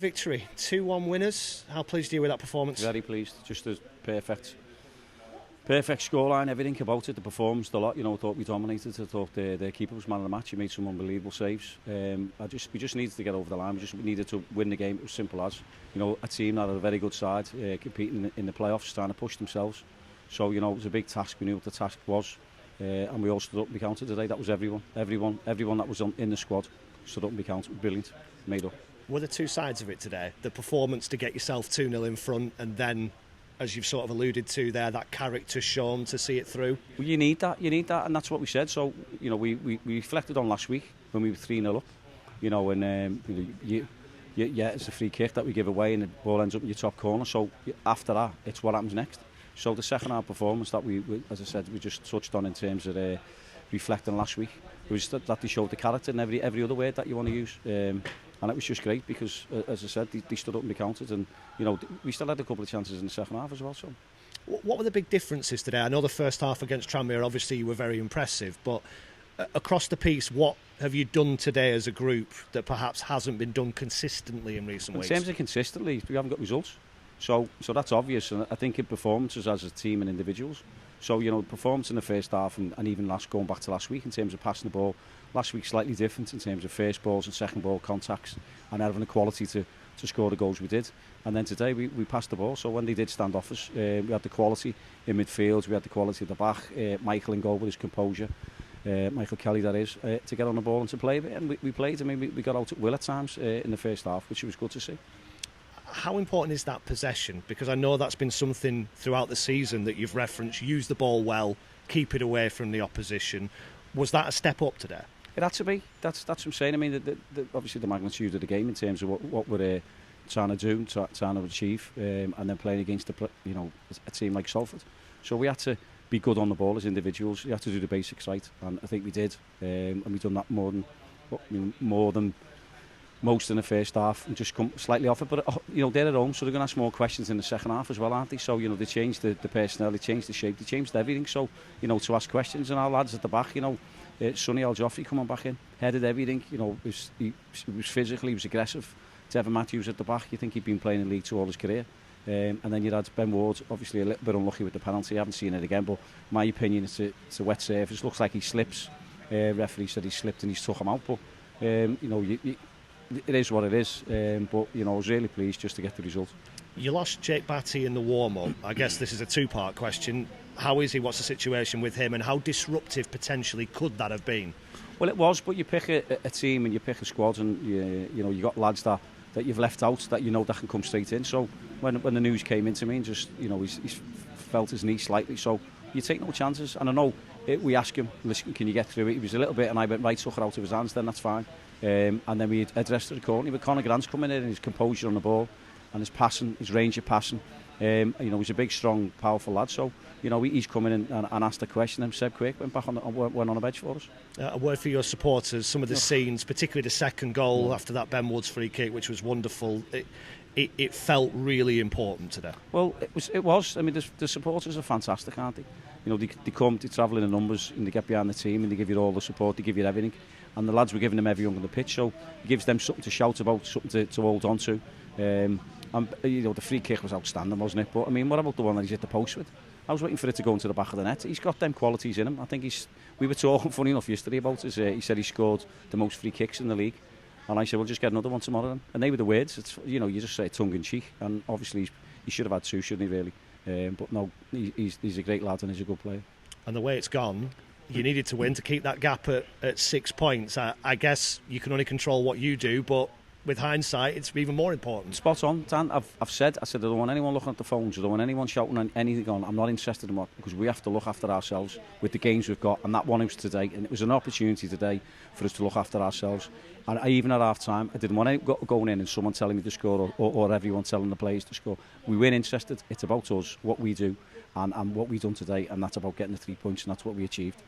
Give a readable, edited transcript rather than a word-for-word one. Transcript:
Victory, 2-1 winners. How pleased are you with that performance? Very pleased. Just a perfect scoreline, everything about it. The performance, the lot. I thought we dominated. I thought their keeper was man of the match. He made some unbelievable saves. We just needed to get over the line. We needed to win the game. It was simple as. A team that had a very good side, competing in the playoffs, trying to push themselves. So it was a big task. We knew what the task was, and we all stood up and be counted today. That was everyone that was in the squad stood up and be counted. Brilliant, made up. Were there two sides of it today? The performance to get yourself 2-0 in front, and then, as you've sort of alluded to there, that character shown to see it through? Well, you need that, and that's what we said. So, we reflected on last week when we were 3-0 up, it's a free kick that we give away and the ball ends up in your top corner. So, after that, it's what happens next. So, the second half performance that we as I said, we just touched on in terms of reflecting last week, it was that they showed the character and every other word that you want to use. And it was just great because, as I said, they stood up and they counted, and we still had a couple of chances in the second half as well. So, what were the big differences today? I know the first half against Tranmere, obviously you were very impressive, but across the piece, what have you done today as a group that perhaps hasn't been done consistently in recent weeks? In terms of consistently, we haven't got results, so that's obvious. And I think in performances as a team and individuals. So performance in the first half and even going back to last week in terms of passing the ball. Last week slightly different in terms of first balls and second ball contacts and having the quality to score the goals we did. And then today we passed the ball, so when they did stand off us, we had the quality in midfield, we had the quality at the back, Michael in goal with his composure, Michael Kelly that is, to get on the ball and to play a bit. And we played. I mean, we got out at will at times in the first half, which was good to see. How important is that possession? Because I know that's been something throughout the season that you've referenced. Use the ball well, keep it away from the opposition. Was that a step up today? It had to be. That's what I'm saying. I mean, obviously the magnitude of the game in terms of what we're trying to do, trying to achieve, and then playing against a team like Salford. So we had to be good on the ball as individuals. You have to do the basics right, and I think we did. And we've done that more than most in the first half, and just come slightly off it. But they're at home, so they're going to ask more questions in the second half as well, aren't they? So they changed the personnel, they changed the shape, they changed everything. So to ask questions, and our lads at the back, Sonny Al Joffrey coming back in, headed everything. He was physical, he was aggressive. Devin Matthews at the back, you think he'd been playing in League Two all his career. And then you had Ben Ward, obviously a little bit unlucky with the penalty. I haven't seen it again, but my opinion, it's a wet surface. Looks like he slips. Referee said he slipped and he's took him out, but it is what it is. But I was really pleased just to get the result. You lost Jake Batty in the warm-up. I guess this is a two-part question. How is he? What's the situation with him? And how disruptive potentially could that have been? Well, it was, but you pick a team and you pick a squad, and you got lads that you've left out that that can come straight in. So when the news came into me, and just he's felt his knee slightly, so you take no chances. And I know we asked him, listen, can you get through it? He was a little bit, and I went right, took it out of his hands. Then that's fine. And then we addressed it accordingly. But Conor Grant's coming in and his composure on the ball and his passing, his range of passing. He's a big, strong, powerful lad. So he's coming in and asked a question. And Seb Quirk went on a bench for us. A word for your supporters. Some of the scenes, particularly the second goal after that Ben Woods free kick, which was wonderful. It felt really important today. Well, it was. I mean, the supporters are fantastic, aren't they? They come, they travel in the numbers, and they get behind the team, and they give you all the support, they give you everything. And the lads were giving them everything on the pitch, so it gives them something to shout about, something to hold on to. And the free kick was outstanding, wasn't it? But I mean, what about the one that he's hit the post with? I was waiting for it to go into the back of the net. He's got them qualities in him. I think we were talking, funny enough, yesterday about it. He said he scored the most free kicks in the league. And I said, well, just get another one tomorrow then. And they were the words. It's, you just say it tongue-in-cheek. And obviously, he should have had two, shouldn't he, really? But no, he's a great lad and he's a good player. And the way it's gone, you needed to win to keep that gap at 6 points. I guess you can only control what you do, but with hindsight, it's even more important. Spot on, Dan. I've said I don't want anyone looking at the phones. I don't want anyone shouting anything on. I'm not interested in what, because we have to look after ourselves with the games we've got, and that one was today, and it was an opportunity today for us to look after ourselves. And even at half time, I didn't want any going in and someone telling me to score or everyone telling the players to score. We weren't interested. It's about us, what we do, and what we've done today, and that's about getting the 3 points, and that's what we achieved.